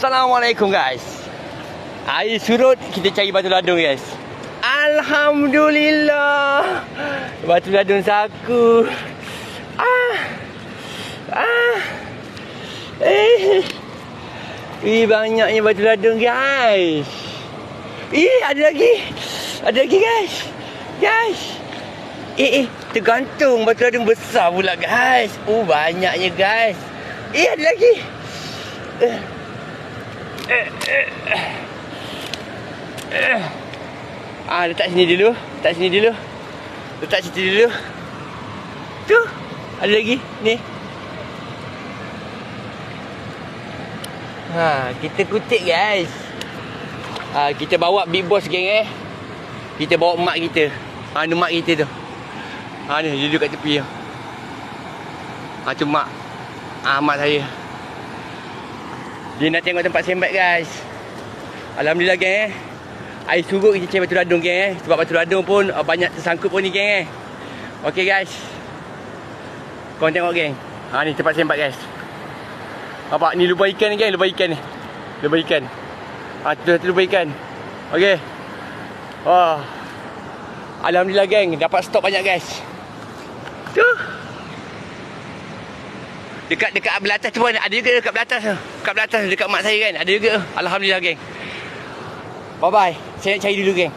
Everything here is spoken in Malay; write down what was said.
Assalamualaikum guys. Air surut, kita cari batu ladung guys. Alhamdulillah. Batu ladung saku. Banyaknya batu ladung guys. Ada lagi. Ada lagi guys. Guys. Tergantung batu ladung besar pula guys. Banyaknya guys. Ada lagi. Letak sini dulu. Letak sini dulu. Letak situ dulu. Tu. Ada lagi. Ni. Kita kutip guys. Kita bawa big boss geng Kita bawa mak kita. Ni mak kita tu. Ni dia duduk kat tepi tu. Tu mak. Mak saya. Dia nak tengok tempat sembat guys. Alhamdulillah geng Air surut kita cari batu ladung geng Sebab batu ladung pun banyak tersangkut pun ni geng Okay guys. Korang tengok geng. Ni tempat sembat guys. Nampak ni lubang ikan ni geng. Lubang ikan ni. Lubang ikan. Tu lubang ikan. Okay. Alhamdulillah geng. Dapat stok banyak guys. Tu. Dekat belah atas tu pun ada juga dekat belah atas tu. Dekat belah atas dekat mak saya kan. Ada juga. Alhamdulillah geng. Bye bye. Saya nak cari dulu geng.